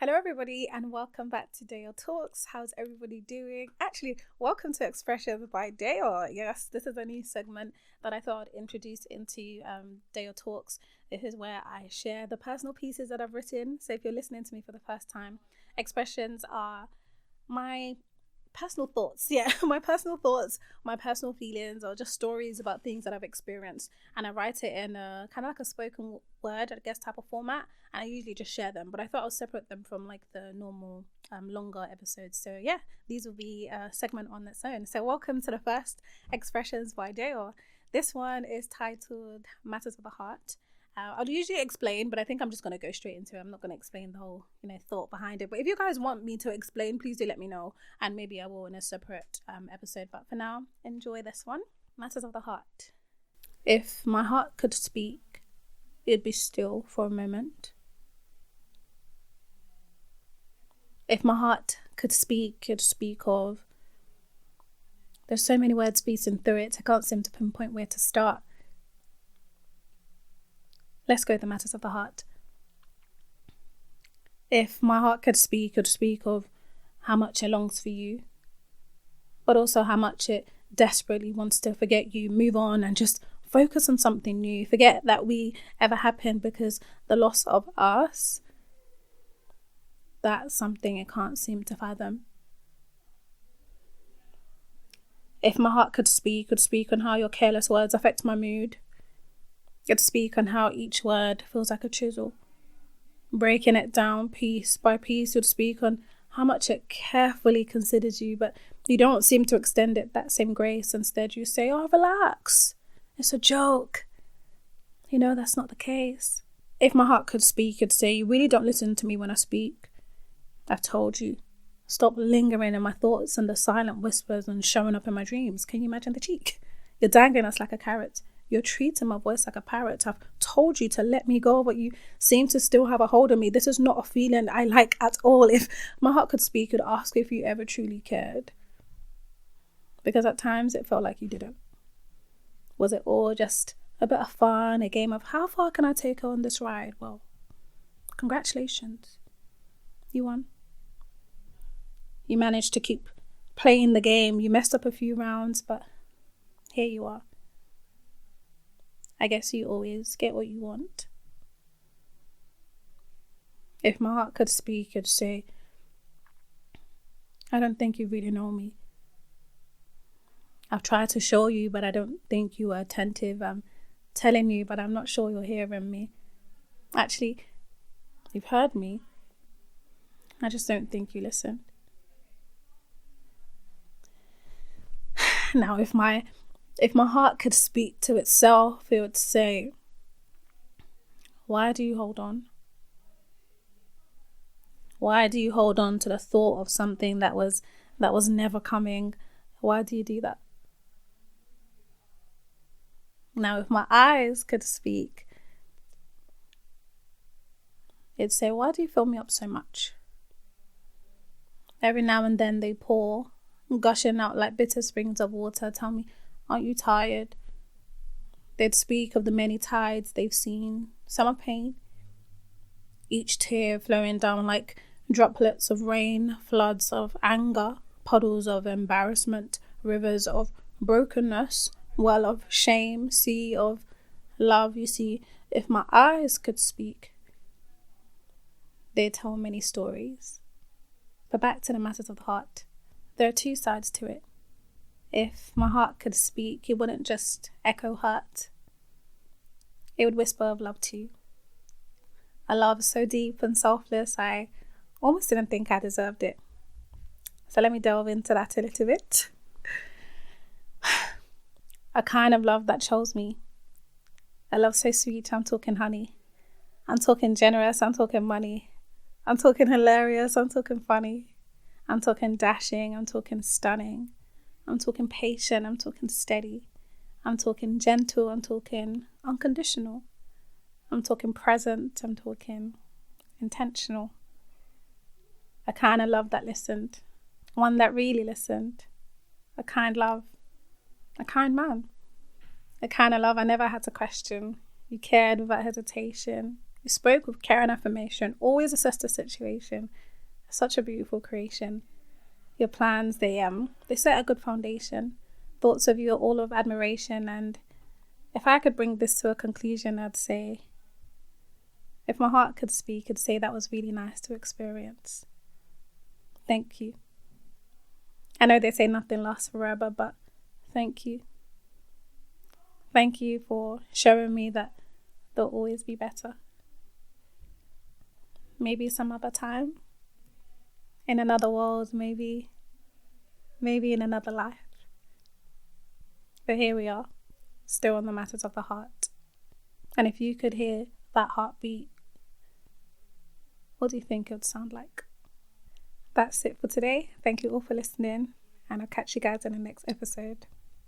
Hello, everybody, and welcome back to DeyoTalks. How's everybody doing? Actually, welcome to Expressions by Deyo. Yes, this is a new segment that I thought I'd introduce into DeyoTalks. This is where I share the personal pieces that I've written. So if you're listening to me for the first time, expressions are my personal thoughts. Yeah, my personal thoughts, my personal feelings, or just stories about things that I've experienced. And I write it in a kind of like a spoken word, I guess, type of format. And I usually just share them, but I thought I'll separate them from like the normal longer episodes. So yeah, these will be a segment on its own. So welcome to the first Expressions by Deyo. This one is titled Matters of the Heart. I'll usually explain, but I think I'm just going to go straight into it. I'm not going to explain the whole, thought behind it. But if you guys want me to explain, please do let me know. And maybe I will in a separate episode. But for now, enjoy this one. Matters of the Heart. If my heart could speak, it'd be still for a moment. If my heart could speak, it'd speak of... There's so many words beating through it, I can't seem to pinpoint where to start. Let's go with the matters of the heart. If my heart could speak, it'd speak of how much it longs for you, but also how much it desperately wants to forget you, move on and just focus on something new. Forget that we ever happened, because the loss of us, that's something it can't seem to fathom. If my heart could speak, it would speak on how your careless words affect my mood. It'd speak on how each word feels like a chisel. Breaking it down piece by piece, would speak on how much it carefully considers you, but you don't seem to extend it that same grace. Instead, you say, "Oh, relax. It's a joke." That's not the case. If my heart could speak, it'd say, "You really don't listen to me when I speak. I've told you. Stop lingering in my thoughts and the silent whispers and showing up in my dreams." Can you imagine the cheek? You're dangling us like a carrot. You're treating my voice like a parrot. I've told you to let me go, but you seem to still have a hold on me. This is not a feeling I like at all. If my heart could speak, it would ask if you ever truly cared. Because at times it felt like you didn't. Was it all just a bit of fun, a game of how far can I take her on this ride? Well, congratulations. You won. You managed to keep playing the game. You messed up a few rounds, but here you are. I guess you always get what you want. If my heart could speak, it'd say, "I don't think you really know me. I've tried to show you, but I don't think you are attentive. I'm telling you, but I'm not sure you're hearing me. Actually, you've heard me. I just don't think you listened." Now, if my heart could speak to itself, it would say, "Why do you hold on? Why do you hold on to the thought of something that was never coming? Why do you do that?" Now, if my eyes could speak, it'd say, "Why do you fill me up so much? Every now and then they pour, gushing out like bitter springs of water. Tell me, aren't you tired?" They'd speak of the many tides they've seen. Some are pain, each tear flowing down like droplets of rain, floods of anger, puddles of embarrassment, rivers of brokenness, well of shame, sea of love. You see, if my eyes could speak, they'd tell many stories. But back to the matters of the heart. There are two sides to it. If my heart could speak, it wouldn't just echo hurt. It would whisper of love too. A love so deep and selfless, I almost didn't think I deserved it. So let me delve into that a little bit. A kind of love that chose me. A love so sweet, I'm talking honey. I'm talking generous, I'm talking money. I'm talking hilarious, I'm talking funny. I'm talking dashing, I'm talking stunning. I'm talking patient, I'm talking steady. I'm talking gentle, I'm talking unconditional. I'm talking present, I'm talking intentional. A kind of love that listened. One that really listened. A kind love. A kind man. A kind of love I never had to question. You cared without hesitation. You spoke with care and affirmation. Always assess the situation. Such a beautiful creation. Your plans, they set a good foundation. Thoughts of you are all of admiration, and if I could bring this to a conclusion, I'd say, if my heart could speak, I'd say that was really nice to experience. Thank you. I know they say nothing lasts forever, but thank you. Thank you for showing me that there'll always be better. Maybe some other time, in another world, maybe in another life. But here we are, still on the matters of the heart. And if you could hear that heartbeat, what do you think it would sound like? That's it for today. Thank you all for listening, and I'll catch you guys in the next episode.